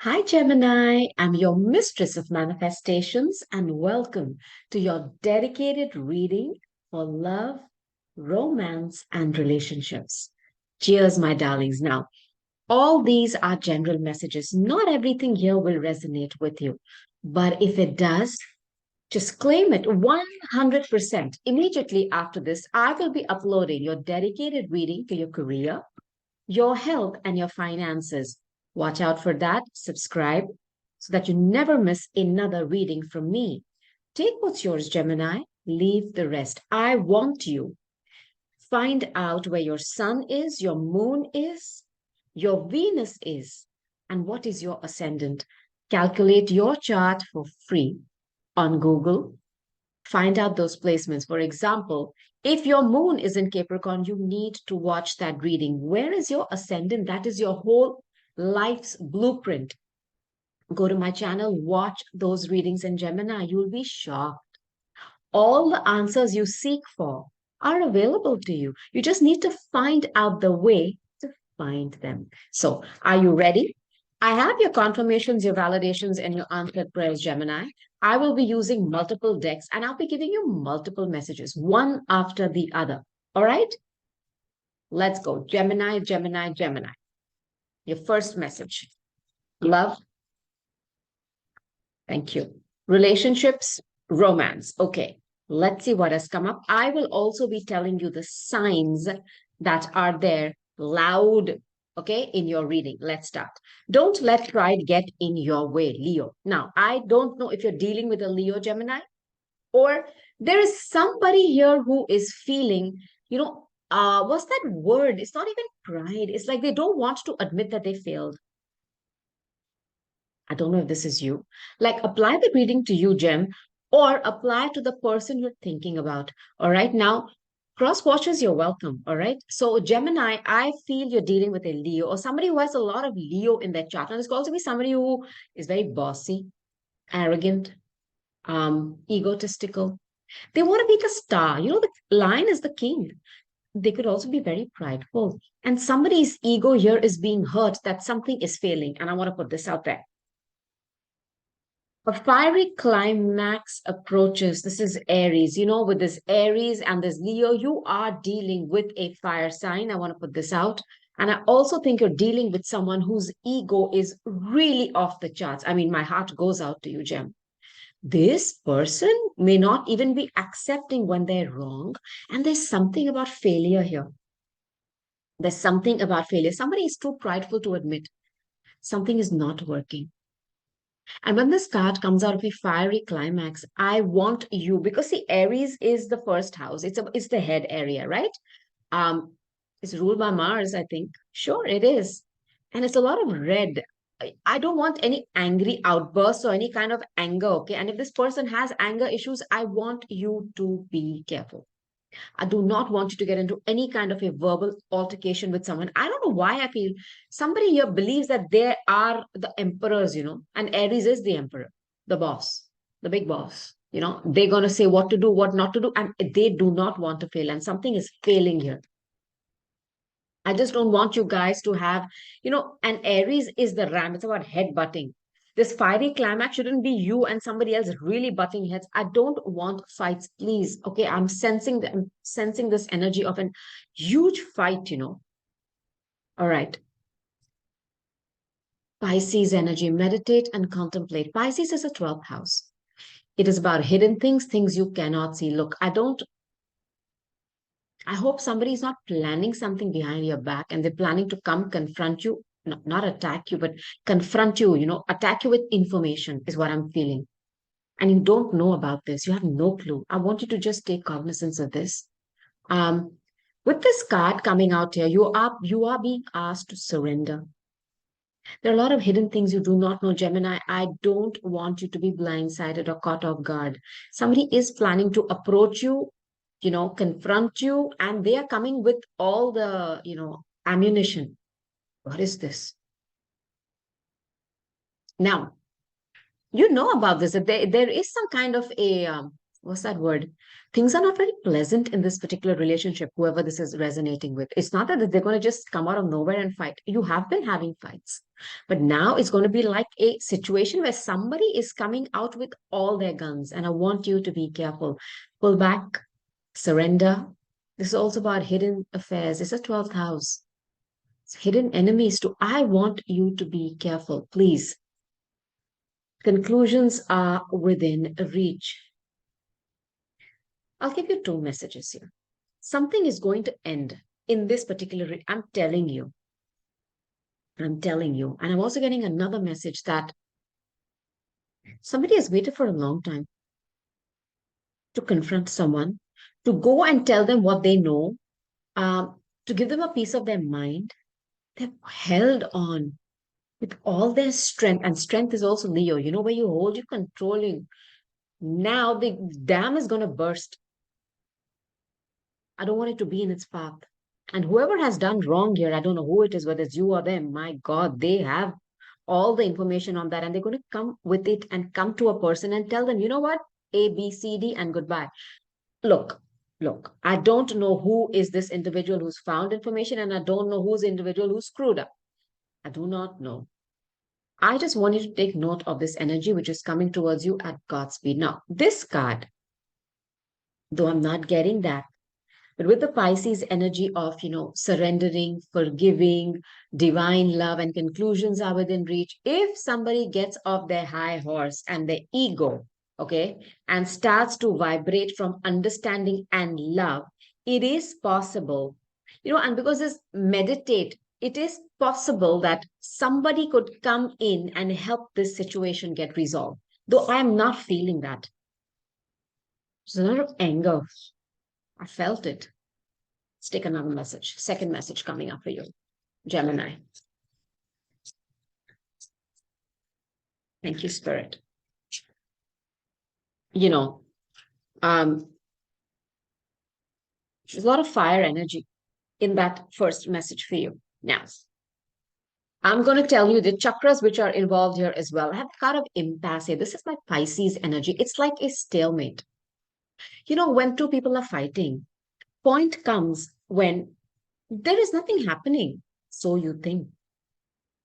Hi, Gemini. I'm your mistress of manifestations, and welcome to your dedicated reading for love, romance, and relationships. Cheers, my darlings. Now, all these are general messages. Not everything here will resonate with you, but if it does, just claim it 100%. Immediately after this, I will be uploading your dedicated reading for your career, your health, and your finances. Watch out for that. Subscribe so that you never miss another reading from me. Take what's yours, Gemini. Leave the rest. I want you. Find out where your sun is, your moon is, your Venus is, and what is your ascendant. Calculate your chart for free on Google. Find out those placements. For example, if your moon is in Capricorn, you need to watch that reading. Where is your ascendant? That is your whole life's blueprint. Go to my channel, watch those readings in Gemini. You'll be shocked. All the answers you seek for are available to you. You just need to find out the way to find them. So, are you ready? I have your confirmations, your validations, and your answered prayers, Gemini. I will be using multiple decks and I'll be giving you multiple messages, one after the other. All right? Let's go. Gemini, Gemini, Gemini. Your first message. Love. Thank you. Relationships, romance. Okay. Let's see what has come up. I will also be telling you the signs that are there loud, okay, in your reading. Let's start. Don't let pride get in your way, Leo. Now, I don't know if you're dealing with a Leo Gemini or there is somebody here who is feeling, what's that word? It's not even pride. It's like they don't want to admit that they failed. I don't know if this is you. Like, apply the reading to you, Gem, or apply to the person you're thinking about. All right. Now, cross watchers, you're welcome. All right. So, Gemini, I feel you're dealing with a Leo or somebody who has a lot of Leo in their chart. And it's also be somebody who is very bossy, arrogant, egotistical. They want to be the star. The lion is the king. They could also be very prideful. And somebody's ego here is being hurt that something is failing. And I want to put this out there. A fiery climax approaches. This is Aries. With this Aries and this Leo, you are dealing with a fire sign. I want to put this out. And I also think you're dealing with someone whose ego is really off the charts. I mean, my heart goes out to you, Gem. This person may not even be accepting when they're wrong. And there's something about failure here. There's something about failure. Somebody is too prideful to admit something is not working. And when this card comes out of a fiery climax, I want you, because the Aries is the first house. It's the head area, right? Um, it's ruled by Mars, I think. Sure, it is. And it's a lot of red. I don't want any angry outbursts or any kind of anger, okay? And if this person has anger issues, I want you to be careful. I do not want you to get into any kind of a verbal altercation with someone. I don't know why I feel somebody here believes that they are the emperors, and Aries is the emperor, the boss, the big boss. They're going to say what to do, what not to do, and they do not want to fail. And something is failing here. I just don't want you guys to have, and Aries is the ram. It's about head butting. This fiery climax shouldn't be you and somebody else really butting heads. I don't want fights, please. Okay, I'm sensing this energy of an huge fight. All right. Pisces energy, meditate and contemplate. Pisces is a 12th house. It is about hidden things, things you cannot see. Look, I hope somebody is not planning something behind your back and they're planning to come confront you, not attack you, but confront you, attack you with information is what I'm feeling. And you don't know about this. You have no clue. I want you to just take cognizance of this. Um, with this card coming out here, you are being asked to surrender. There are a lot of hidden things you do not know, Gemini. I don't want you to be blindsided or caught off guard. Somebody is planning to approach you, confront you, and they are coming with all the, ammunition. What is this? Now, you know about this, that there is some kind of a what's that word? Things are not very pleasant in this particular relationship, whoever this is resonating with. It's not that they're going to just come out of nowhere and fight. You have been having fights, but now it's going to be like a situation where somebody is coming out with all their guns. And I want you to be careful. Pull back, surrender. This is also about hidden affairs. It's a 12th house. It's hidden enemies too. I want you to be careful, please. Conclusions are within reach. I'll give you two messages here. Something is going to end in this particular, I'm telling you. I'm telling you. And I'm also getting another message that somebody has waited for a long time to confront someone, to go and tell them what they know, to give them a piece of their mind. They've held on with all their strength. And strength is also Leo, where you hold, you controlling. Now the dam is going to burst. I don't want it to be in its path. And whoever has done wrong here, I don't know who it is, whether it's you or them, my God, they have all the information on that and they're going to come with it and come to a person and tell them, you know what? A, B, C, D, and goodbye. Look, look, I don't know who is this individual who's found information and I don't know who's the individual who's screwed up. I do not know. I just want you to take note of this energy which is coming towards you at God's speed. Now, this card, though I'm not getting that, but with the Pisces energy of, surrendering, forgiving, divine love, and conclusions are within reach, if somebody gets off their high horse and their ego, okay, and starts to vibrate from understanding and love, it is possible, and because this meditate, it is possible that somebody could come in and help this situation get resolved. Though I am not feeling that. There's a lot of anger. I felt it. Let's take another message. Second message coming up for you, Gemini. Thank you, Spirit. You know, um, there's a lot of fire energy in that first message for you. Now, I'm going to tell you the chakras which are involved here as well. I have a card of impasse. This is my Pisces energy. It's like a stalemate. When two people are fighting, point comes when there is nothing happening. So you think.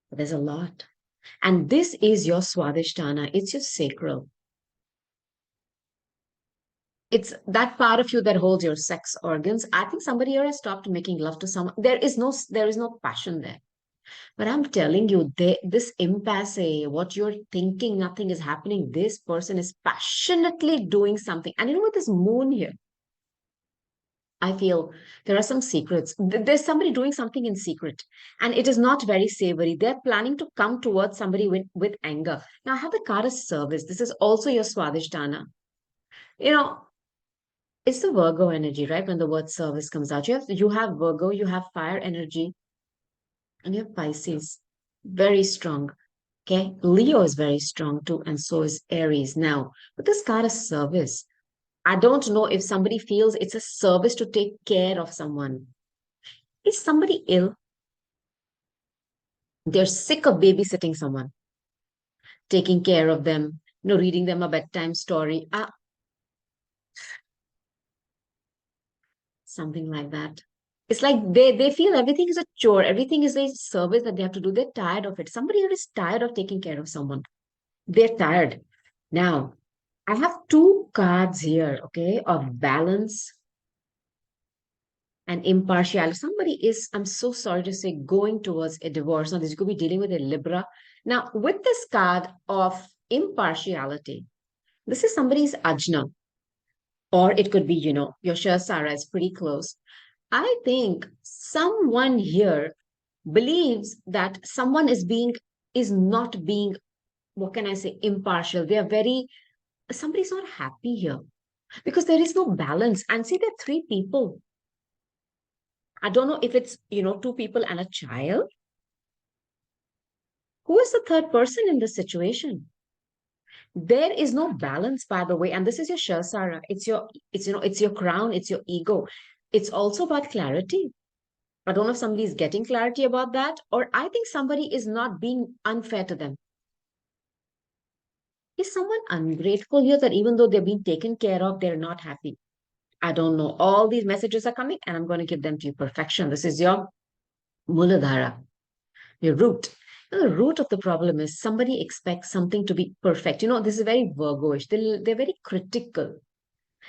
But there's a lot. And this is your Swadhisthana. It's your sacral. It's that part of you that holds your sex organs. I think somebody here has stopped making love to someone. There is no passion there. But I'm telling you, this impasse, what you're thinking, nothing is happening. This person is passionately doing something. And with this moon here, I feel there are some secrets. There's somebody doing something in secret, and it is not very savory. They're planning to come towards somebody with anger. Now, I have the card of service. This is also your Swadhisthana. You know, it's the Virgo energy, right? When the word service comes out, you have Virgo, you have fire energy, and you have Pisces. Very strong. Okay. Leo is very strong too, and so is Aries. Now, with this card of service, I don't know if somebody feels it's a service to take care of someone. Is somebody ill? They're sick of babysitting someone, taking care of them, reading them a bedtime story, something like that. It's like they feel everything is a chore, everything is a service that they have to do. They're tired of it. Somebody who is tired of taking care of someone. They're tired. Now, I have two cards here, okay, of balance and impartiality. Somebody is, I'm so sorry to say, going towards a divorce. Now, this could be dealing with a Libra. Now, with this card of impartiality, this is somebody's ajna, or it could be, your Shasara is pretty close. I think someone here believes that someone is not being, what can I say, impartial. They are somebody's not happy here because there is no balance. And see, there are three people. I don't know if it's, two people and a child. Who is the third person in this situation? There is no balance, by the way. And this is your Shasara. It's your crown, it's your ego. It's also about clarity. I don't know if somebody is getting clarity about that, or I think somebody is not being unfair to them. Is someone ungrateful here that even though they're being taken care of, they're not happy? I don't know. All these messages are coming and I'm going to give them to you. Perfection. This is your Muladhara, your root. The root of the problem is somebody expects something to be perfect. This is very Virgoish. They're very critical.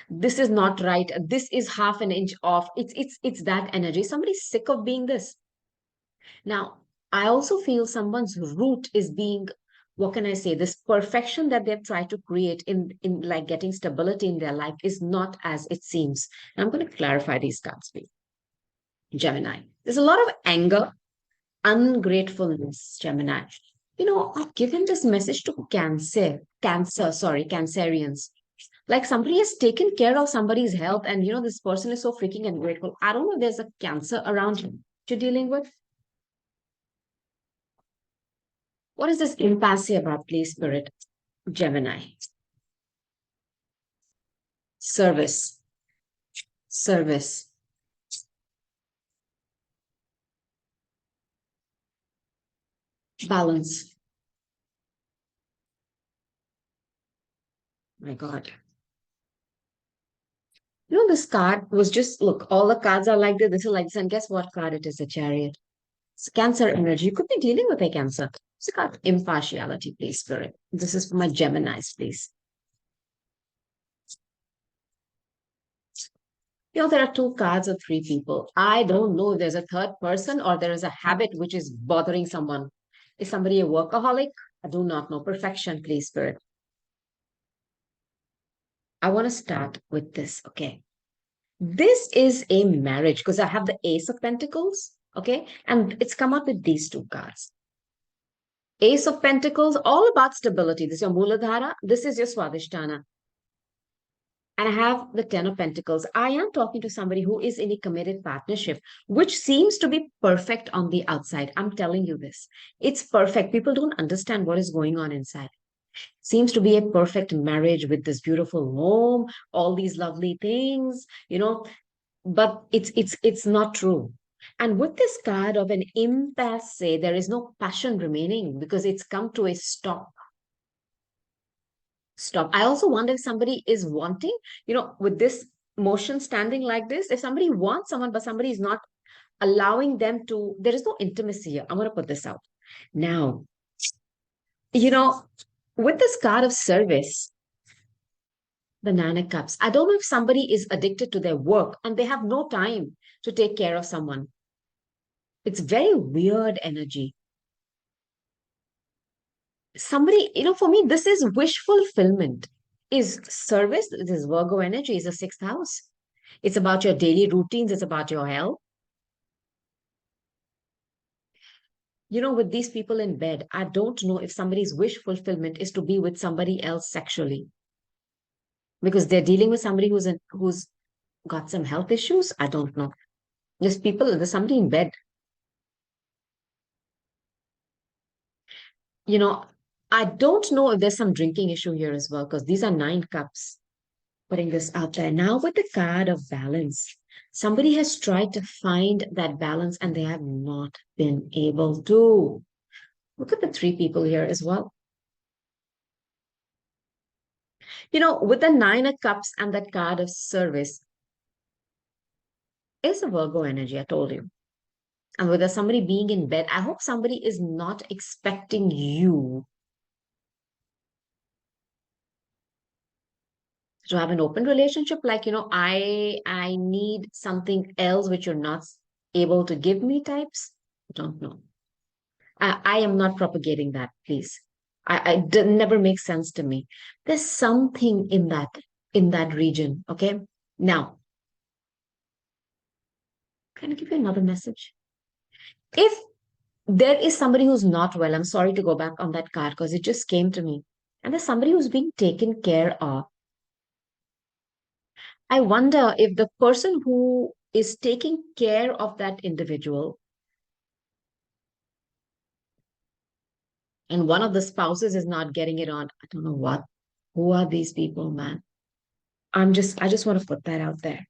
This is not right. This is half an inch off. It's that energy. Somebody's sick of being this. Now, I also feel someone's root is being, what can I say, this perfection that they've tried to create in like getting stability in their life is not as it seems. And I'm going to clarify these cards for you. Gemini. There's a lot of anger, ungratefulness, Gemini. I've given this message to Cancerians. Like somebody has taken care of somebody's health, and this person is so freaking ungrateful. I don't know if there's a Cancer around you you're dealing with. What is this impasse about, please, Spirit? Gemini. Service. Service. Balance. My God. This card was just, look, all the cards are like this. This is like this. And guess what card it is? A chariot. It's Cancer energy. You could be dealing with a Cancer. It's a card. Impartiality, please, Spirit. This is for my Geminis, please. There are two cards of three people. I don't know if there's a third person or there is a habit which is bothering someone. Is somebody a workaholic? I do not know. Perfection, please, Spirit. I want to start with this. Okay. This is a marriage because I have the Ace of Pentacles. Okay. And it's come up with these two cards. Ace of Pentacles, all about stability. This is your Muladhara. This is your Swadhisthana. And I have the Ten of Pentacles. I am talking to somebody who is in a committed partnership, which seems to be perfect on the outside. I'm telling you this. It's perfect. People don't understand what is going on inside. Seems to be a perfect marriage with this beautiful home, all these lovely things, but it's not true. And with this card of an impasse, there is no passion remaining because it's come to a stop. Stop. I also wonder if somebody is wanting, with this motion standing like this, if somebody wants someone, but somebody is not allowing them to, there is no intimacy here. I'm going to put this out. Now, you know, with this card of service, the Nine of Cups, I don't know if somebody is addicted to their work and they have no time to take care of someone. It's very weird energy. Somebody, for me, this is wish fulfillment. Is service, this Virgo energy is a sixth house. It's about your daily routines, it's about your health. With these people in bed, I don't know if somebody's wish fulfillment is to be with somebody else sexually because they're dealing with somebody who's got some health issues. I don't know. There's somebody in bed. You know, I don't know if there's some drinking issue here as well because these are nine cups. Putting this out there now with the card of balance. Somebody has tried to find that balance and they have not been able to. Look at the three people here as well. With the nine of cups and that card of service is a Virgo energy, I told you. And with somebody being in bed, I hope somebody is not expecting you to have an open relationship. Like, I need something else which you're not able to give me types. I don't know. I am not propagating that, please. Never makes sense to me. There's something in that region. Okay. Now, can I give you another message? If there is somebody who's not well, I'm sorry to go back on that card because it just came to me. And there's somebody who's being taken care of. I wonder if the person who is taking care of that individual and one of the spouses is not getting it on. I don't know what. Who are these people, man? I just want to put that out there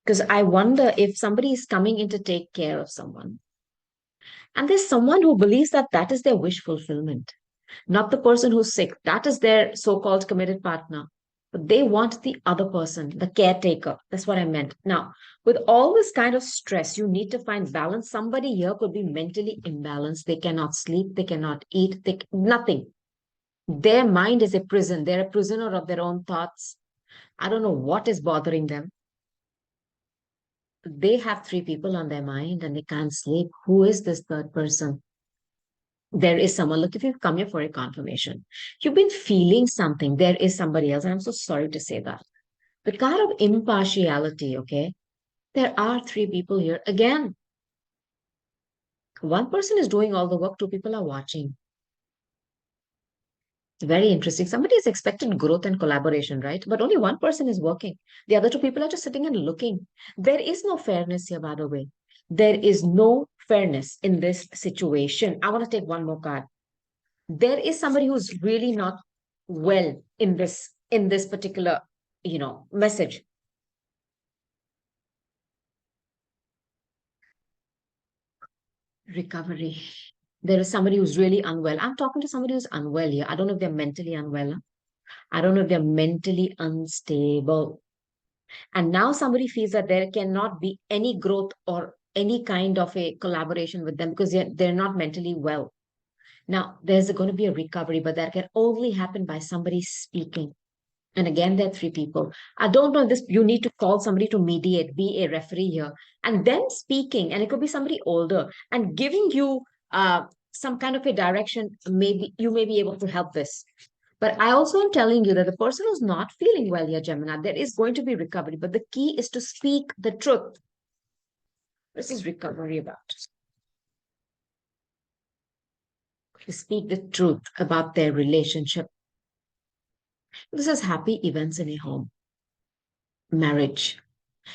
because I wonder if somebody is coming in to take care of someone and there's someone who believes that that is their wish fulfillment. not the person who's sick. That is their so-called committed partner. But they want the other person, the caretaker. That's what I meant. Now, with all this kind of stress, you need to find balance. Somebody here could be mentally imbalanced. They cannot sleep, they cannot eat, nothing. Their mind is a prison. They're a prisoner of their own thoughts. I don't know what is bothering them. They have three people on their mind and they can't sleep. Who is this third person? There is someone. Look, if you've come here for a confirmation, you've been feeling something. There is somebody else. And I'm so sorry to say that. The card of impartiality, okay? There are three people here. Again, one person is doing all the work, two people are watching. Very interesting. Somebody is expecting growth and collaboration, right? But only one person is working. The other two people are just sitting and looking. There is no fairness here, by the way. There is no fairness in this situation. I want to take one more card. There is somebody who's really not well in this particular, message. Recovery. There is somebody who's really unwell. I'm talking to somebody who's unwell here. I don't know if they're mentally unwell. I don't know if they're mentally unstable. And now somebody feels that there cannot be any growth or any kind of a collaboration with them because they're not mentally well. Now, there's going to be a recovery, but that can only happen by somebody speaking. And again, there are three people. I don't know if this, you need to call somebody to mediate, be a referee here, and then speaking. And it could be somebody older and giving you some kind of a direction. Maybe you may be able to help this. But I also am telling you that the person who's not feeling well here, Gemini, there is going to be recovery. But the key is to speak the truth. This is recovery about. To speak the truth about their relationship. This is happy events in a home, marriage.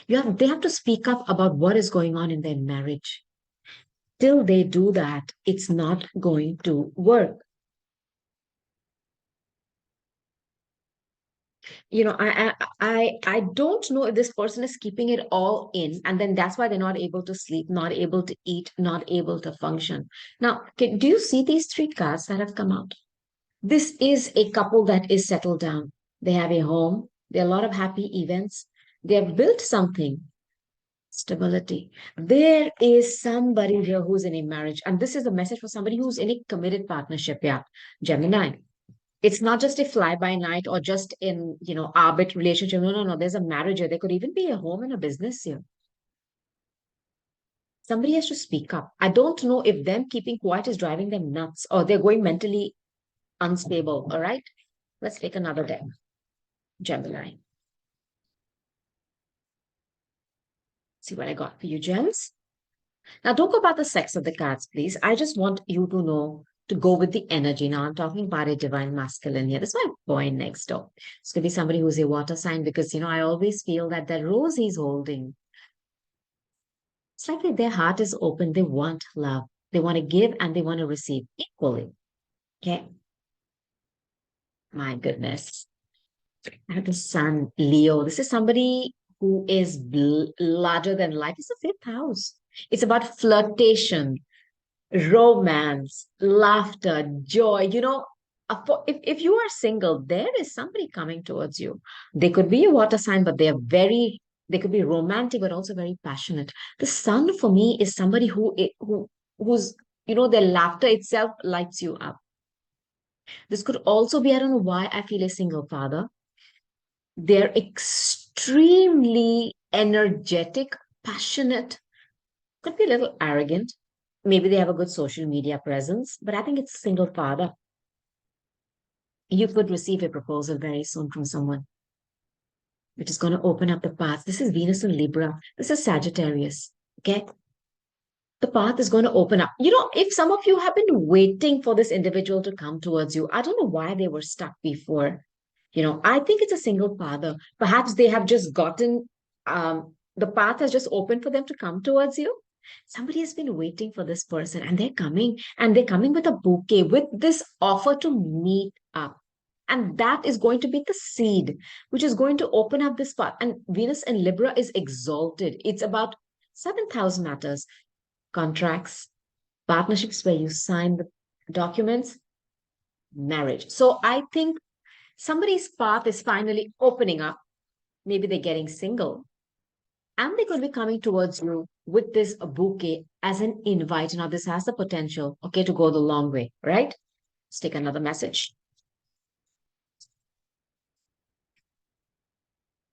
They have to speak up about what is going on in their marriage. Till they do that, it's not going to work. I don't know if this person is keeping it all in, and then that's why they're not able to sleep, not able to eat, not able to function. Now, do you see these three cards that have come out? This is a couple that is settled down. They have a home. There are a lot of happy events. They have built something. Stability. There is somebody here who's in a marriage, and this is a message for somebody who's in a committed partnership. Yeah, Gemini. It's not just a fly by night or just in arbit relationship. No, no, no. There's a marriage here. There could even be a home and a business here. Somebody has to speak up. I don't know if them keeping quiet is driving them nuts or they're going mentally unstable. All right. Let's take another deck. Gemini. See what I got for you, gems. Now, don't go about the sex of the cards, please. I just want you to know to go with the energy. Now, I'm talking about a divine masculine here. This is my point next door. It's going to be somebody who's a water sign because, I always feel that the rose he's holding, it's like that their heart is open. They want love. They want to give and they want to receive equally. Okay. My goodness. I have the sun, Leo. This is somebody who is larger than life. It's the fifth house. It's about flirtation, romance, laughter, joy. If you are single, there is somebody coming towards you. They could be a water sign, but they could be romantic, but also very passionate. The sun for me is somebody who's, their laughter itself lights you up. This could also be, I don't know why I feel a single father. They're extremely energetic, passionate, could be a little arrogant. Maybe they have a good social media presence, but I think it's a single father. You could receive a proposal very soon from someone, which is going to open up the path. This is Venus in Libra. This is Sagittarius. Okay. The path is going to open up. If some of you have been waiting for this individual to come towards you, I don't know why they were stuck before. I think it's a single father. Perhaps they have just gotten, the path has just opened for them to come towards you. Somebody has been waiting for this person and they're coming with a bouquet with this offer to meet up. And that is going to be the seed, which is going to open up this path. And Venus in Libra is exalted. It's about seventh house matters, contracts, partnerships where you sign the documents. marriage. So I think somebody's path is finally opening up. Maybe they're getting single and they could be coming towards you with this bouquet as an invite. Now, this has the potential, okay, to go the long way, right? Let's take another message.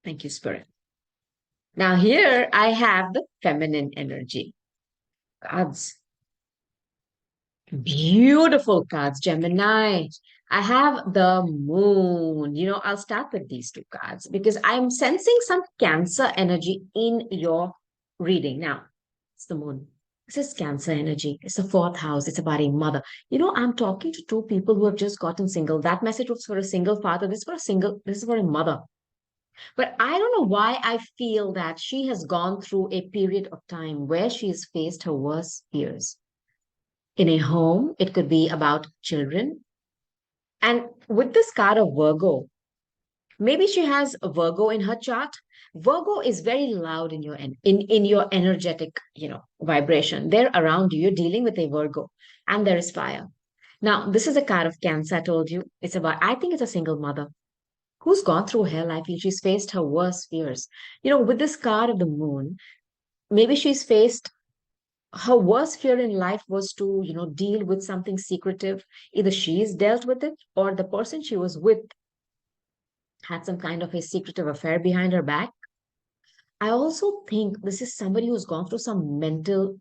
Thank you, Spirit. Now, here I have the feminine energy. Cards. Beautiful cards, Gemini. I have the moon. I'll start with these two cards because I'm sensing some Cancer energy in your reading. Now, it's the moon. This is Cancer energy. It's the fourth house. It's about a mother. I'm talking to two people who have just gotten single. That message was for a single father. This is for a mother. But I don't know why I feel that she has gone through a period of time where she has faced her worst fears in a home. It could be about children. And with this card of Virgo, maybe she has a Virgo in her chart. Virgo is very loud in in your energetic, vibration. They're around you. You're dealing with a Virgo, and there is fire. Now, this is a card of Cancer. I told you it's about. I think it's a single mother who's gone through hell. I feel she's faced her worst fears. With this card of the Moon, maybe she's faced her worst fear in life was to deal with something secretive. Either she's dealt with it or the person she was with had some kind of a secretive affair behind her back. I also think this is somebody who's gone through some mental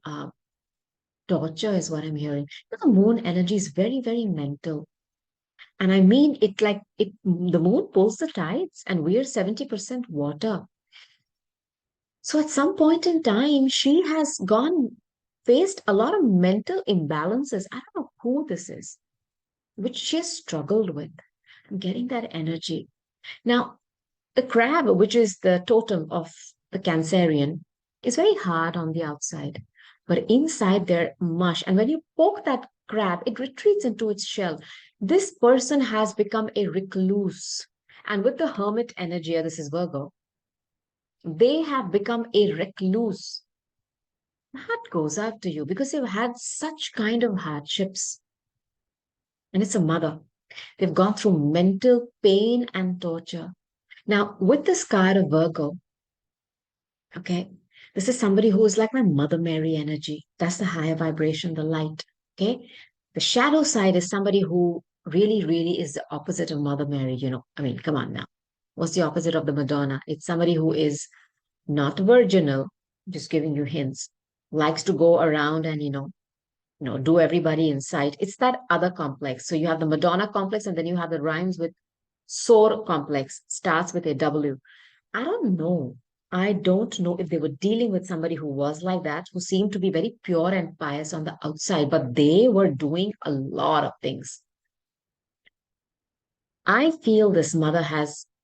torture is what I'm hearing. The moon energy is very, very mental, and I mean it like it. The moon pulls the tides and we're 70% water. So at some point in time, she has faced a lot of mental imbalances. I don't know who this is, which she has struggled with. I'm getting that energy. Now, the crab, which is the totem of the Cancerian, is very hard on the outside, but inside they're mush. And when you poke that crab, it retreats into its shell. This person has become a recluse. And with the hermit energy, this is Virgo, they have become a recluse. My heart goes out to you because they've had such kind of hardships. And it's a mother. They've gone through mental pain and torture. Now, with this card of Virgo, okay, this is somebody who is like my Mother Mary energy. That's the higher vibration, the light. Okay. The shadow side is somebody who really, really is the opposite of Mother Mary. I mean, come on now. What's the opposite of the Madonna? It's somebody who is not virginal, just giving you hints, likes to go around and, do everybody in sight. It's that other complex. So you have the Madonna complex, and then you have the rhymes with sore complex, starts with a W. I don't know. I don't know if they were dealing with somebody who was like that, who seemed to be very pure and pious on the outside, but they were doing a lot of things. I feel this mother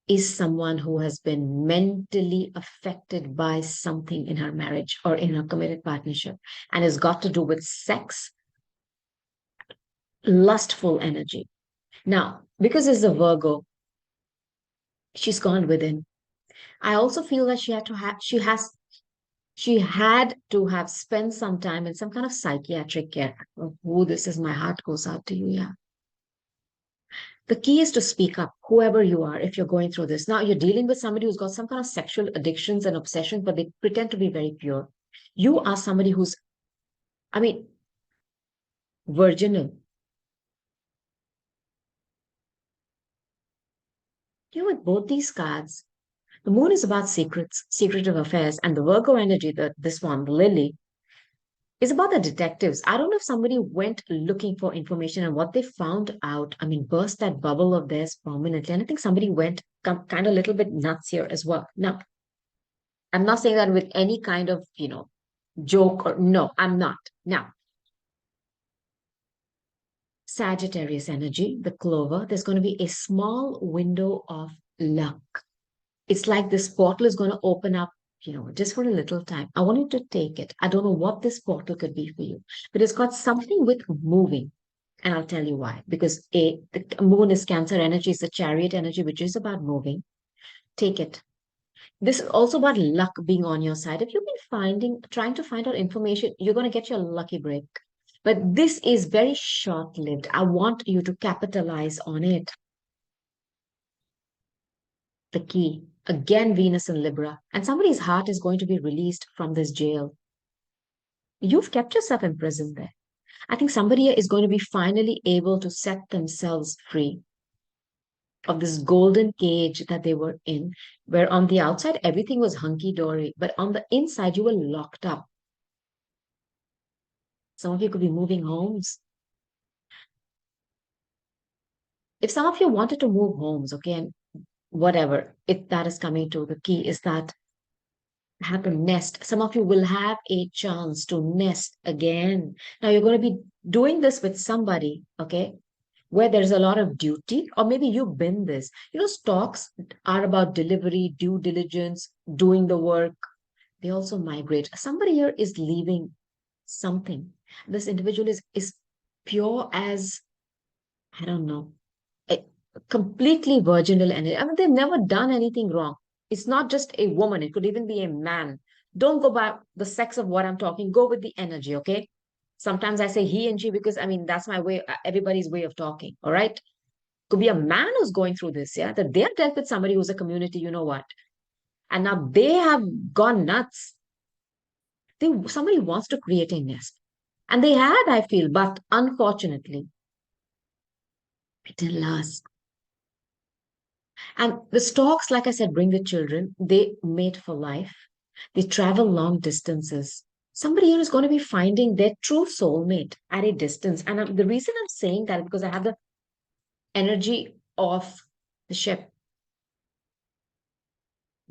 is someone who has been mentally affected by something in her marriage or in her committed partnership and has got to do with sex, lustful energy. Now, because it's a Virgo, she's gone within. I also feel that she had to have spent some time in some kind of psychiatric care. Oh, this is my heart goes out to you. Yeah. The key is to speak up, whoever you are, if you're going through this. Now, you're dealing with somebody who's got some kind of sexual addictions and obsessions, but they pretend to be very pure. You are somebody who's, I mean, virginal. With both these cards, the moon is about secrets, secretive affairs, and the Virgo energy, this one, the lily, is about the detectives. I don't know if somebody went looking for information and what they found out, I mean, burst that bubble of theirs prominently. And I think somebody went kind of a little bit nuts here as well. Now, I'm not saying that with any kind of, joke or no, I'm not. Now, Sagittarius energy, the clover, there's going to be a small window of luck. It's like this portal is going to open up, just for a little time. I want you to take it. I don't know what this portal could be for you, but it's got something with moving. And I'll tell you why. Because the moon is Cancer energy, it's the chariot energy, which is about moving. Take it. This is also about luck being on your side. If you've been trying to find out information, you're going to get your lucky break. But this is very short lived. I want you to capitalize on it. The key. Again, Venus in Libra. And somebody's heart is going to be released from this jail. You've kept yourself in prison there. I think somebody is going to be finally able to set themselves free of this golden cage that they were in, where on the outside everything was hunky dory, but on the inside you were locked up. Some of you could be moving homes. If some of you wanted to move homes, okay, and whatever, if that is coming to the key is that have to nest. Some of you will have a chance to nest again. Now you're going to be doing this with somebody, okay, where there's a lot of duty, or maybe you've been this. Stocks are about delivery, due diligence, doing the work. They also migrate. Somebody here is leaving something. This individual is pure as, I don't know, a completely virginal energy. I mean, they've never done anything wrong. It's not just a woman, it could even be a man. Don't go by the sex of what I'm talking, go with the energy, okay? Sometimes I say he and she because I mean, that's my way, everybody's way of talking, all right? Could be a man who's going through this, yeah, that they've dealt with somebody who's a community, you know what? And now they have gone nuts. Somebody wants to create a nest. And they had, I feel, but unfortunately, it didn't last. And the storks, like I said, bring the children. They mate for life. They travel long distances. Somebody here is going to be finding their true soulmate at a distance. And the reason I'm saying that is because I have the energy of the ship.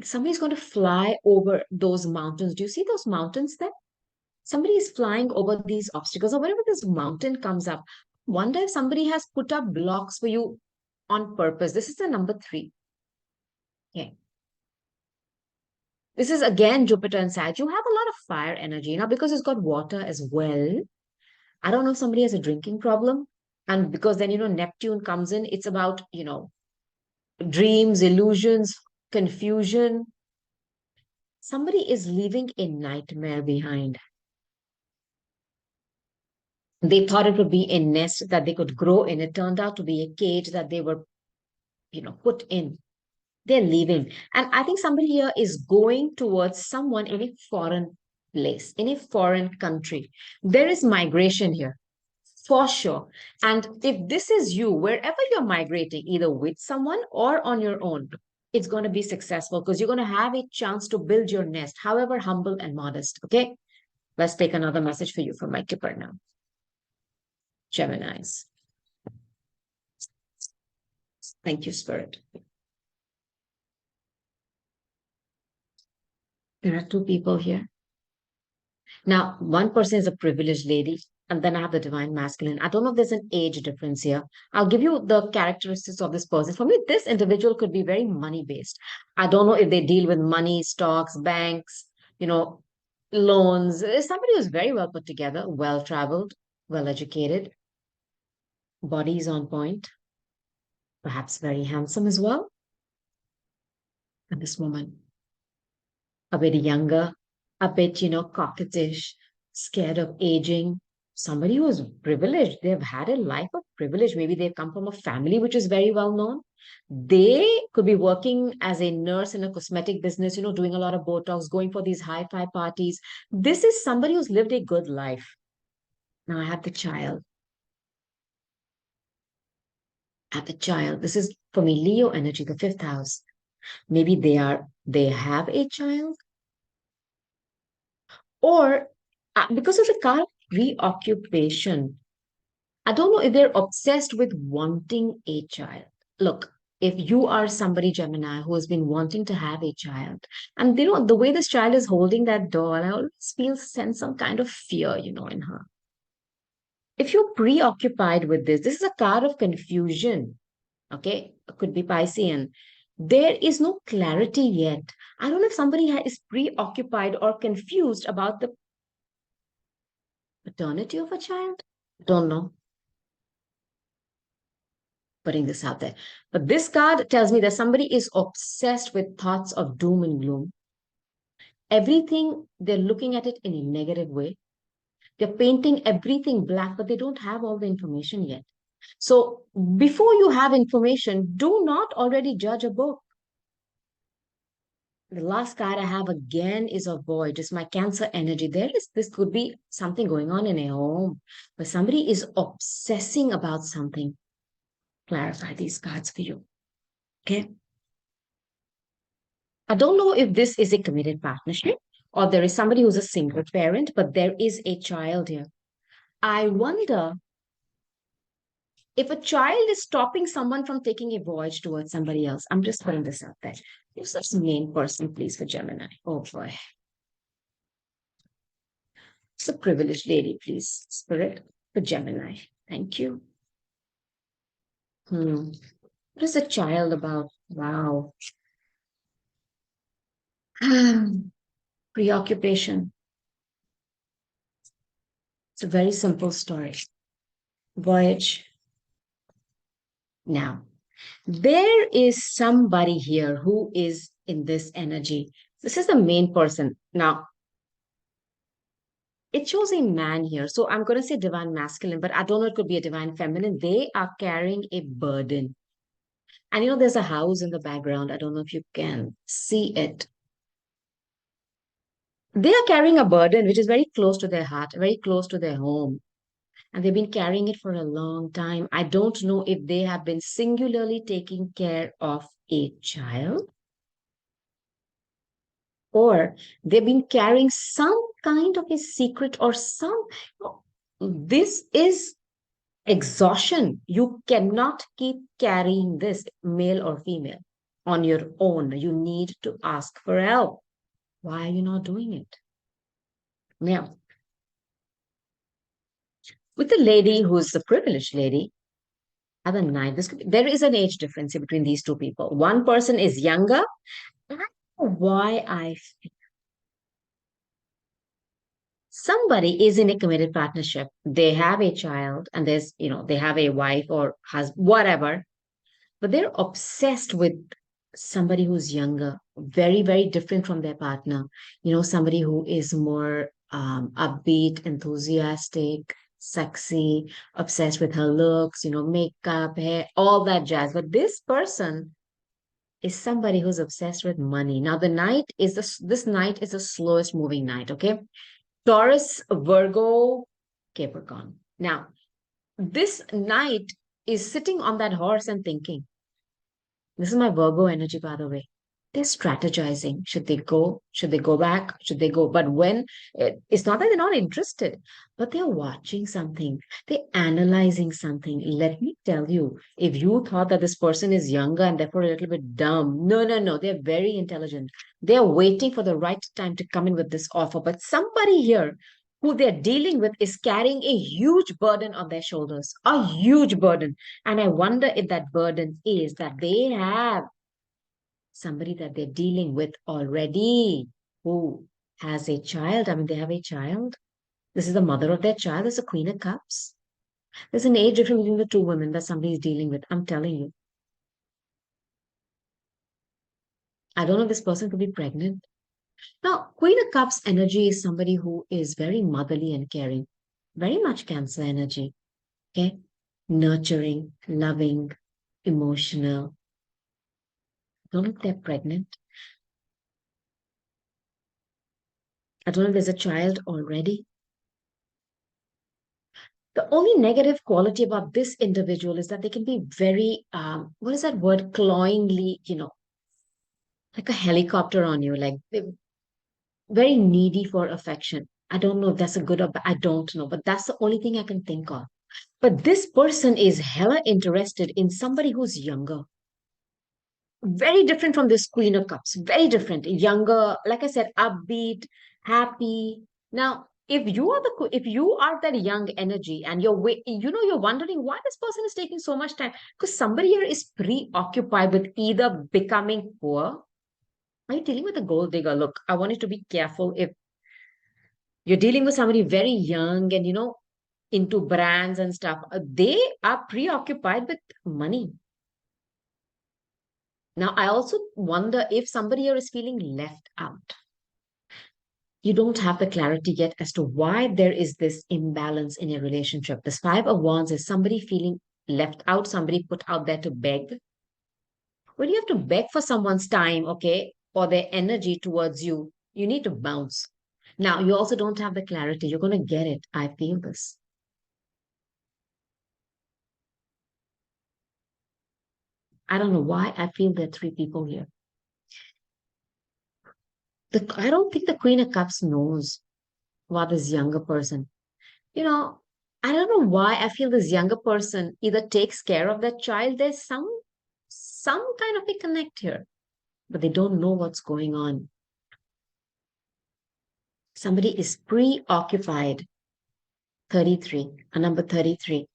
Somebody's going to fly over those mountains. Do you see those mountains there? Somebody is flying over these obstacles, or whenever this mountain comes up. Wonder if somebody has put up blocks for you on purpose. This is the number 3. Okay. This is again Jupiter and Sag. You have a lot of fire energy now because it's got water as well. I don't know if somebody has a drinking problem. And because then, Neptune comes in, it's about, dreams, illusions, confusion. Somebody is leaving a nightmare behind. They thought it would be a nest that they could grow in. It turned out to be a cage that they were, put in. They're leaving. And I think somebody here is going towards someone in a foreign place, in a foreign country. There is migration here, for sure. And if this is you, wherever you're migrating, either with someone or on your own, it's going to be successful because you're going to have a chance to build your nest, however humble and modest. Okay. Let's take another message for you from my Kipper now. Geminis. Thank you, Spirit. There are 2 people here. Now, one person is a privileged lady, and then I have the divine masculine. I don't know if there's an age difference here. I'll give you the characteristics of this person. For me, this individual could be very money based. I don't know if they deal with money, stocks, banks, loans. It's somebody who's very well put together, well traveled, well educated, body is on point, perhaps very handsome as well. And this woman, a bit younger, a bit, coquettish, scared of aging. Somebody who's privileged. They've had a life of privilege. Maybe they've come from a family which is very well known. They could be working as a nurse in a cosmetic business, doing a lot of Botox, going for these hi-fi parties. This is somebody who's lived a good life. Now I have the child. At the child. This is for me, Leo energy, the 5th house. Maybe they have a child, or because of the card of preoccupation, I don't know if they're obsessed with wanting a child. Look, if you are somebody, Gemini, who has been wanting to have a child, and the way this child is holding that doll, I always feel sense some kind of fear, in her. If you're preoccupied with this is a card of confusion. Okay, it could be Piscean. There is no clarity yet. I don't know if somebody is preoccupied or confused about the paternity of a child. Don't know. Putting this out there. But this card tells me that somebody is obsessed with thoughts of doom and gloom. Everything, they're looking at it in a negative way. They're painting everything black, but they don't have all the information yet. So before you have information, do not already judge a book. The last card I have again is a void, just my Cancer energy. This could be something going on in a home where somebody is obsessing about something. Clarify these cards for you. Okay. I don't know if this is a committed partnership or there is somebody who's a single parent, but there is a child here. I wonder if a child is stopping someone from taking a voyage towards somebody else. I'm just putting this out there. Who's this main person, please, for Gemini? Oh boy. It's a privileged lady, please. Spirit for Gemini. Thank you. What is a child about? Wow. Preoccupation. It's a very simple story. Voyage. Now, there is somebody here who is in this energy. This is the main person. Now, it shows a man here. So I'm going to say divine masculine, but I don't know, it could be a divine feminine. They are carrying a burden. And there's a house in the background. I don't know if you can see it. They are carrying a burden which is very close to their heart, very close to their home. And they've been carrying it for a long time. I don't know if they have been singularly taking care of a child or they've been carrying some kind of a secret or some. This is exhaustion. You cannot keep carrying this, male or female, on your own. You need to ask for help. Why are you not doing it? Now, with the lady who's the privileged lady, other night, there is an age difference between these two people. One person is younger. I don't know why somebody is in a committed partnership. They have a child and they have a wife or husband, whatever, but they're obsessed with somebody who's younger, very, very different from their partner. Somebody who is more upbeat, enthusiastic, sexy, obsessed with her looks, makeup, hair, all that jazz. But this person is somebody who's obsessed with money. Now, this night is the slowest moving night, okay? Taurus, Virgo, Capricorn. Now, this night is sitting on that horse and thinking, this is my Virgo energy, by the way. They're strategizing. Should they go? Should they go back? Should they go? But it's not that they're not interested, but they're watching something. They're analyzing something. Let me tell you, if you thought that this person is younger and therefore a little bit dumb, no, no, no. They're very intelligent. They're waiting for the right time to come in with this offer. But somebody here who they're dealing with is carrying a huge burden on their shoulders, a huge burden. And I wonder if that burden is that they have somebody that they're dealing with already who has a child. I mean, they have a child. This is the mother of their child. There's a Queen of Cups. There's an age difference between the two women that somebody is dealing with. I'm telling you. I don't know if this person could be pregnant. Now, Queen of Cups energy is somebody who is very motherly and caring, very much Cancer energy. Okay. Nurturing, loving, emotional. I don't know if they're pregnant. I don't know if there's a child already. The only negative quality about this individual is that they can be very, what is that word? Cloyingly, like a helicopter on you, like they're very needy for affection. I don't know if that's a good or bad. I don't know, but that's the only thing I can think of. But this person is hella interested in somebody who's younger, very different from this Queen of Cups, very different, younger, like I said, upbeat, happy. Now, if you are that young energy and you're wondering why this person is taking so much time, because somebody here is preoccupied with either becoming poor. Are you dealing with a gold digger? Look, I want you to be careful if you're dealing with somebody very young and into brands and stuff. They are preoccupied with money. Now, I also wonder if somebody here is feeling left out. You don't have the clarity yet as to why there is this imbalance in a relationship. This Five of Wands is somebody feeling left out, somebody put out there to beg. When you have to beg for someone's time, okay, or their energy towards you, you need to bounce. Now, you also don't have the clarity. You're going to get it. I feel this. I don't know why I feel there are three people here. I don't think the Queen of Cups knows what this younger person, you know, I don't know why I feel this younger person either takes care of that child. There's some kind of a connect here, but they don't know what's going on. Somebody is preoccupied, 33, a number 33,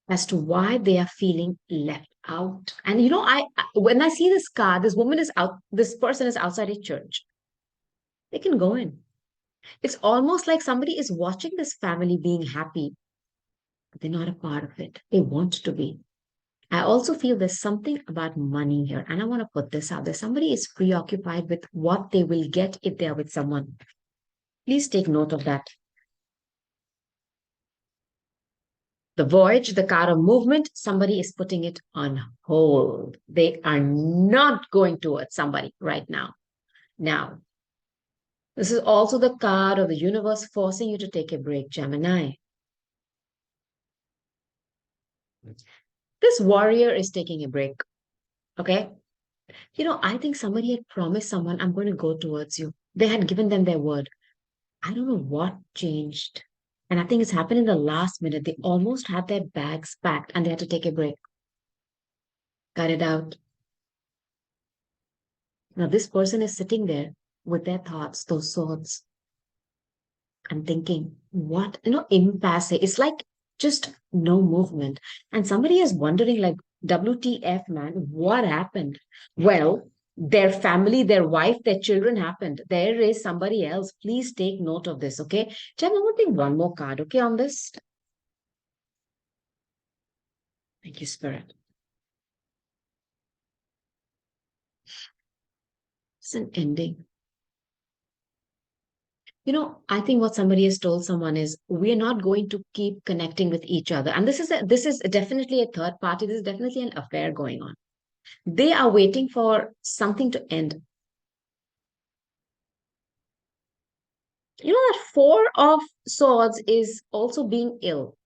as to why they are feeling left out. And when I see this card, this woman is out, this person is outside a church. They can go in. It's almost like somebody is watching this family being happy, but they're not a part of it. They want to be. I also feel there's something about money here, and I want to put this out there. Somebody is preoccupied with what they will get if they're with someone. Please take note of that. The voyage, the card of movement, somebody is putting it on hold. They are not going towards somebody right now. Now, this is also the card of the universe forcing you to take a break, Gemini. This warrior is taking a break. Okay. I think somebody had promised someone, I'm going to go towards you. They had given them their word. I don't know what changed. And I think it's happened in the last minute. They almost had their bags packed and they had to take a break. Got it out. Now, this person is sitting there with their thoughts, those swords, and thinking, what, impasse. It's like just no movement. And somebody is wondering, like, WTF, man, what happened? Well, their family, their wife, their children happened. There is somebody else. Please take note of this, okay? Jen, I want to take one more card, okay, on this. Thank you, Spirit. It's an ending. I think what somebody has told someone is we're not going to keep connecting with each other. And this is definitely a third party. This is definitely an affair going on. They are waiting for something to end. That Four of Swords is also being ill.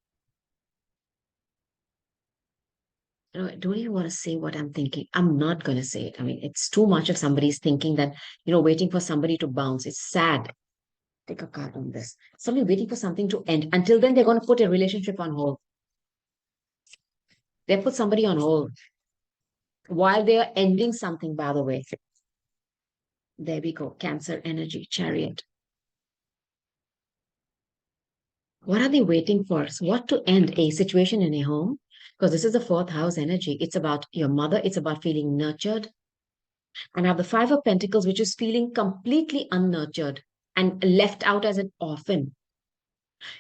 I don't even want to say what I'm thinking. I'm not going to say it. I mean, it's too much of somebody's thinking that, waiting for somebody to bounce. It's sad. Take a card on this. Somebody waiting for something to end. Until then, they're going to put a relationship on hold. They put somebody on hold while they are ending something, by the way. There we go. Cancer energy, chariot. What are they waiting for? So what to end a situation in a home? Because this is the fourth house energy. It's about your mother. It's about feeling nurtured. And I have the Five of Pentacles, which is feeling completely unnurtured and left out as an orphan.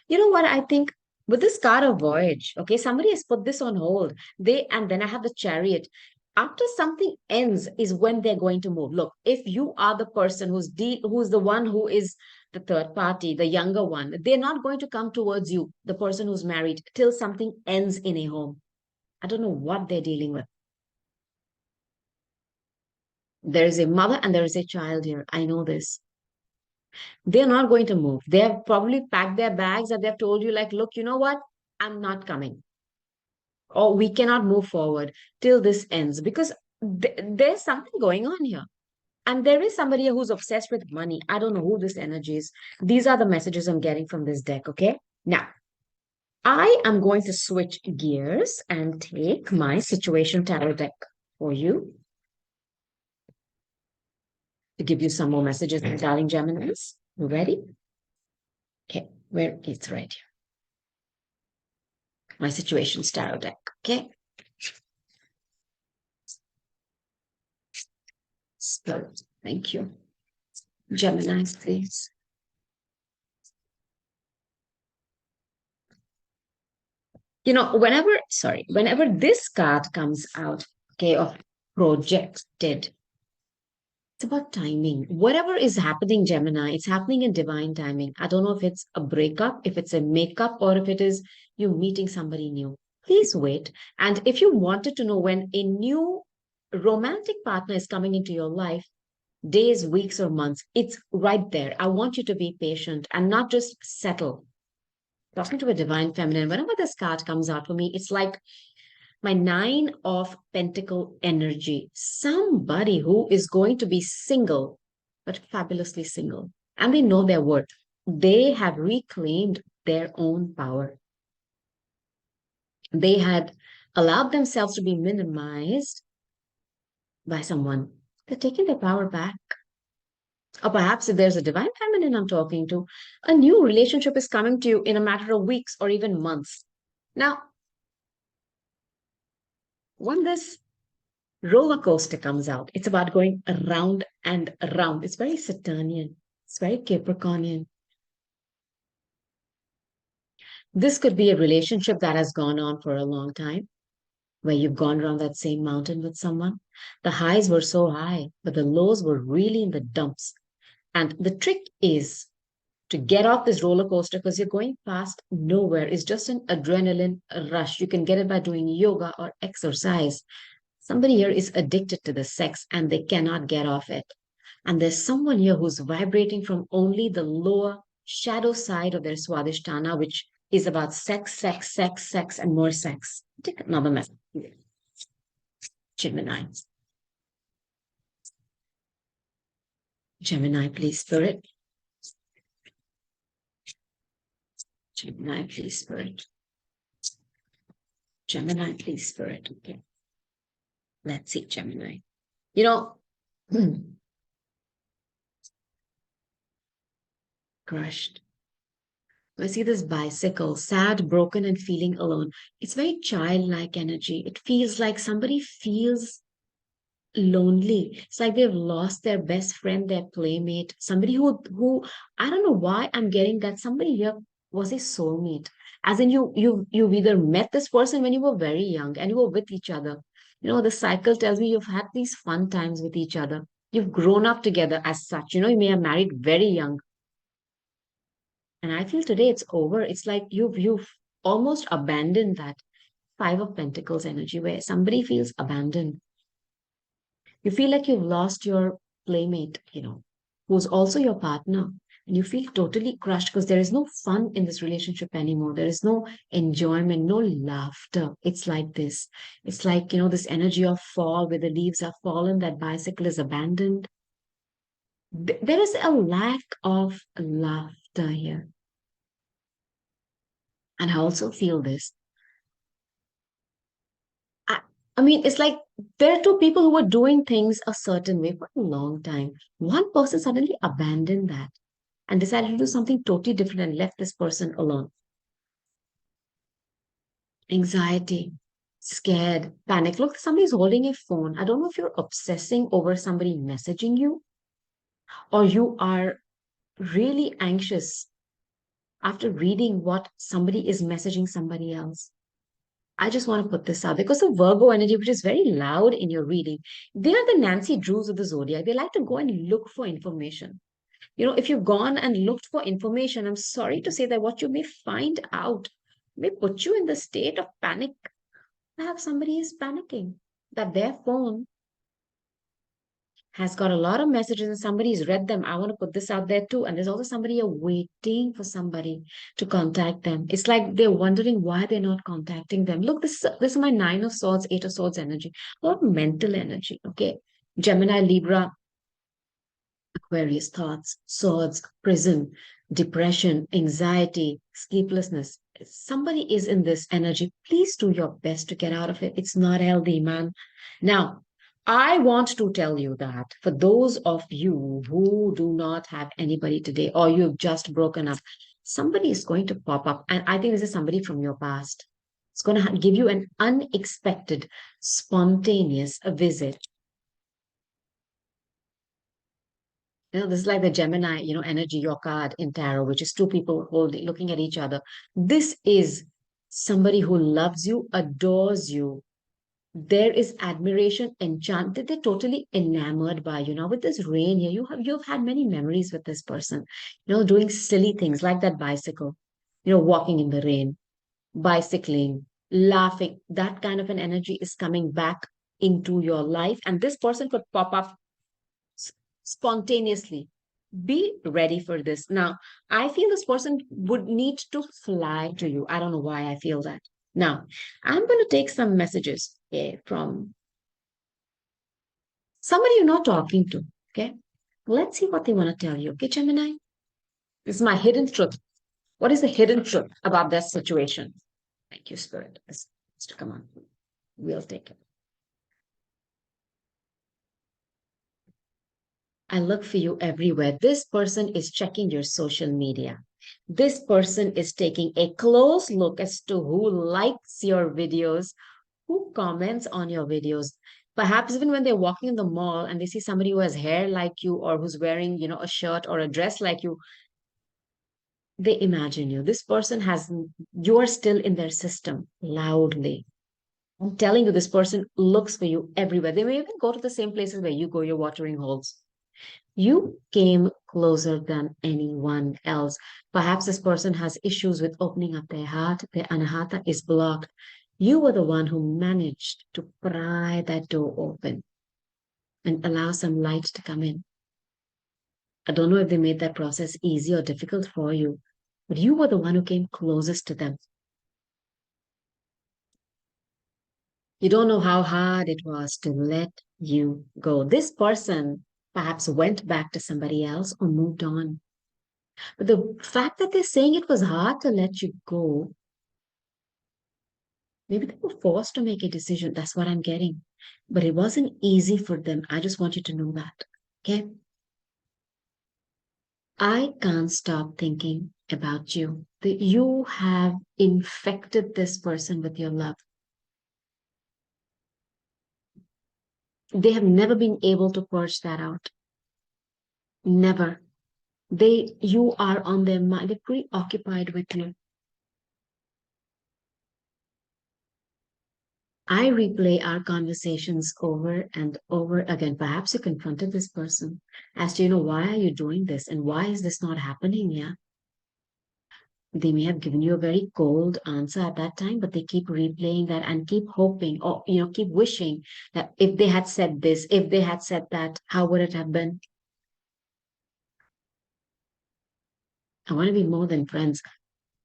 You know what? I think with this card of voyage, okay, somebody has put this on hold. And then I have the chariot. After something ends is when they're going to move. Look, if you are the person who's the one who is the third party, the younger one, they're not going to come towards you, the person who's married, till something ends in a home. I don't know what they're dealing with. There is a mother and there is a child here. I know this. They're not going to move. They have probably packed their bags and they've told you, like, look, you know what? I'm not coming. Or we cannot move forward till this ends because there's something going on here. And there is somebody who's obsessed with money. I don't know who this energy is. These are the messages I'm getting from this deck, okay? Now, I am going to switch gears and take my situation tarot deck for you to give you some more messages, darling Geminis. You ready? Okay, where it's right here. My situation tarot deck, okay? Spirit, thank you. Gemini, please. Whenever this card comes out, okay, of projected, It's about timing. Whatever is happening, Gemini, it's happening in divine timing. I don't know if it's a breakup, if it's a makeup, or if it is you meeting somebody new. Please wait. And if you wanted to know when a new romantic partner is coming into your life, days, weeks, or months, it's right there. I want you to be patient and not just settle. Talking to a divine feminine, whenever this card comes out for me, it's like my nine of pentacle energy. Somebody who is going to be single, but fabulously single. And they know their worth. They have reclaimed their own power. They had allowed themselves to be minimized by someone. They're taking their power back. Or perhaps if there's a divine feminine I'm talking to, a new relationship is coming to you in a matter of weeks or even months. Now, when this roller coaster comes out, it's about going around and around. It's very Saturnian, it's very Capricornian. This could be a relationship that has gone on for a long time, where you've gone around that same mountain with someone. The highs were so high, but the lows were really in the dumps. And the trick is to get off this roller coaster because you're going past nowhere. It's just an adrenaline rush. You can get it by doing yoga or exercise. Somebody here is addicted to the sex and they cannot get off it. And there's someone here who's vibrating from only the lower shadow side of their Swadhisthana, which is about sex, sex, sex, sex, and more sex. Take another message. Gemini. Gemini, please, spirit. Gemini, please, spirit. Gemini, please, spirit. Okay. Let's see, Gemini. You know, crushed. I see this bicycle, sad, broken, and feeling alone. It's very childlike energy. It feels like somebody feels lonely. It's like they've lost their best friend, their playmate, somebody who I don't know why I'm getting that somebody here was a soulmate. As in you've either met this person when you were very young and you were with each other. You know, the cycle tells me you've had these fun times with each other. You've grown up together as such. You know, you may have married very young. And I feel today it's over. It's like you've almost abandoned that Five of Pentacles energy where somebody feels abandoned. You feel like you've lost your playmate, who's also your partner. And you feel totally crushed because there is no fun in this relationship anymore. There is no enjoyment, no laughter. It's like this. It's like, this energy of fall where the leaves have fallen, that bicycle is abandoned. There is a lack of laughter here. And I also feel this. I, I mean, it's like there are two people who were doing things a certain way for a long time. One person suddenly abandoned that and decided to do something totally different and left this person alone. Anxiety, scared, panic. Look, somebody's holding a phone. I don't know if you're obsessing over somebody messaging you or you are really anxious after reading what somebody is messaging somebody else. I just want to put this out because the Virgo energy, which is very loud in your reading, they are the Nancy Drews of the zodiac. They like to go and look for information. If you've gone and looked for information, I'm sorry to say that what you may find out may put you in the state of panic. Perhaps somebody is panicking that their phone has got a lot of messages and somebody's read them. I want to put this out there too. And there's also somebody you're waiting for somebody to contact them. It's like they're wondering why they're not contacting them. Look, this is my Nine of Swords, Eight of Swords energy. A lot of mental energy. Okay. Gemini, Libra, Aquarius thoughts, swords, prison, depression, anxiety, sleeplessness. Somebody is in this energy. Please do your best to get out of it. It's not healthy, man. Now, I want to tell you that for those of you who do not have anybody today or you've just broken up, somebody is going to pop up. And I think this is somebody from your past. It's going to give you an unexpected, spontaneous visit. This is like the Gemini, energy, your card in tarot, which is two people holding, looking at each other. This is somebody who loves you, adores you. There is admiration, enchanted. They're totally enamored by you. Now, with this rain here, you've had many memories with this person, doing silly things like that bicycle, walking in the rain, bicycling, laughing. That kind of an energy is coming back into your life, and this person could pop up s- spontaneously. Be ready for this. Now, I feel this person would need to fly to you. I don't know why I feel that. Now, I'm going to take some messages from somebody you're not talking to. Okay. Let's see what they want to tell you. Okay, Gemini? This is my hidden truth. What is the hidden truth about this situation? Thank you, Spirit. Come on. We'll take it. I look for you everywhere. This person is checking your social media. This person is taking a close look as to who likes your videos, who comments on your videos. Perhaps even when they're walking in the mall and they see somebody who has hair like you or who's wearing, a shirt or a dress like you, they imagine you. This person has, you are still in their system loudly. I'm telling you, this person looks for you everywhere. They may even go to the same places where you go, your watering holes. You came closer than anyone else. Perhaps this person has issues with opening up their heart. Their anahata is blocked. You were the one who managed to pry that door open and allow some light to come in. I don't know if they made that process easy or difficult for you, but you were the one who came closest to them. You don't know how hard it was to let you go. This person perhaps went back to somebody else or moved on. But the fact that they're saying it was hard to let you go, maybe they were forced to make a decision. That's what I'm getting. But it wasn't easy for them. I just want you to know that. Okay? I can't stop thinking about you. That you have infected this person with your love. They have never been able to purge that out. Never. You are on their mind. They're preoccupied with you. I replay our conversations over and over again. Perhaps you confronted this person as to, why are you doing this and why is this not happening? Yeah. They may have given you a very cold answer at that time, but they keep replaying that and keep hoping or, keep wishing that if they had said this, if they had said that, how would it have been? I want to be more than friends.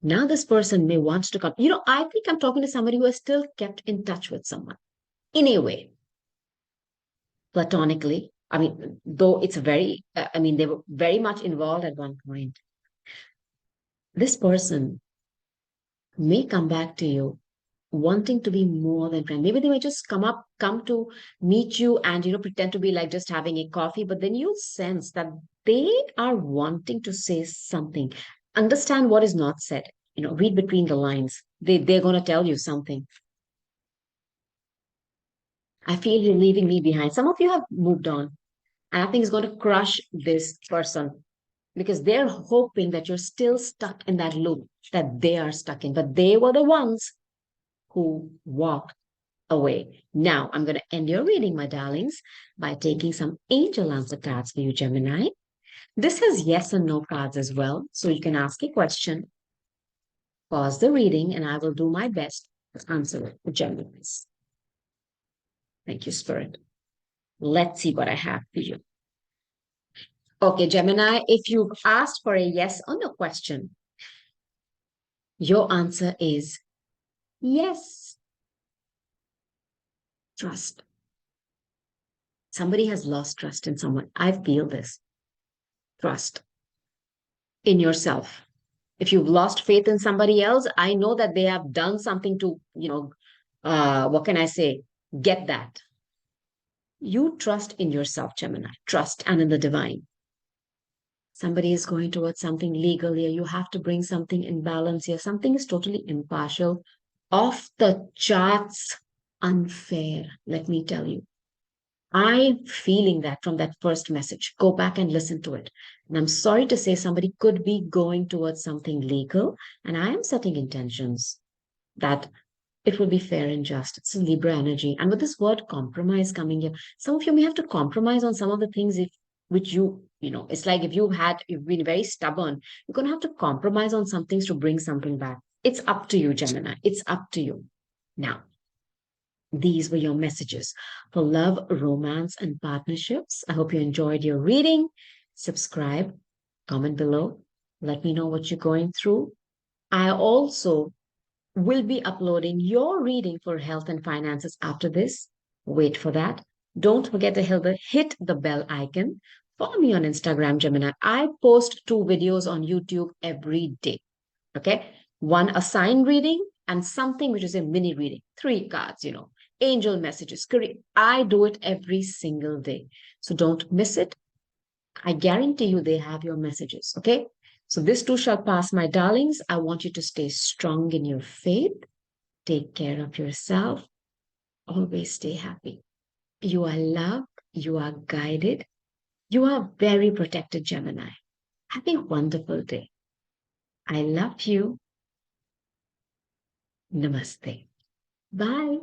Now this person may want to come. I think I'm talking to somebody who has still kept in touch with someone in a way platonically. I mean, though it's they were very much involved at one point. This person may come back to you wanting to be more than friend. Maybe they may just come to meet you and, pretend to be like just having a coffee, but then you'll sense that they are wanting to say something. Understand what is not said. Read between the lines. They're going to tell you something. I feel you're leaving me behind. Some of you have moved on, and I think it's going to crush this person because they're hoping that you're still stuck in that loop that they are stuck in. But they were the ones who walked away. Now, I'm going to end your reading, my darlings, by taking some angel answer cards for you, Gemini. This has yes and no cards as well. So you can ask a question, pause the reading, and I will do my best to answer it for Geminis. Thank you, Spirit. Let's see what I have for you. Okay, Gemini, if you've asked for a yes or no question, your answer is yes. Trust. Somebody has lost trust in someone. I feel this. Trust in yourself. If you've lost faith in somebody else, I know that they have done something to, what can I say? Get that. You trust in yourself, Gemini. Trust and in the divine. Somebody is going towards something legal here. You have to bring something in balance here. Something is totally impartial, off the charts, unfair. Let me tell you. I'm feeling that from that first message. Go back and listen to it. And I'm sorry to say somebody could be going towards something legal, and I am setting intentions that It will be fair and just. It's a Libra energy. And with this word compromise coming here, some of you may have to compromise on some of the things if which it's like if you've been very stubborn, you're gonna have to compromise on some things to bring something back. It's up to you, Gemini. It's up to you. Now, these were your messages for love, romance, and partnerships. I hope you enjoyed your reading. Subscribe, comment below. Let me know what you're going through. I also will be uploading your reading for health and finances after this. Wait for that. Don't forget to hit the bell icon. Follow me on Instagram, Gemini. I post 2 videos on YouTube every day. Okay. One, a sign reading, and something which is a mini reading. 3 cards, angel messages. I do it every single day. So don't miss it. I guarantee you they have your messages. Okay. So this too shall pass, my darlings. I want you to stay strong in your faith. Take care of yourself. Always stay happy. You are loved. You are guided. You are very protected, Gemini. Have a wonderful day. I love you. Namaste. Bye.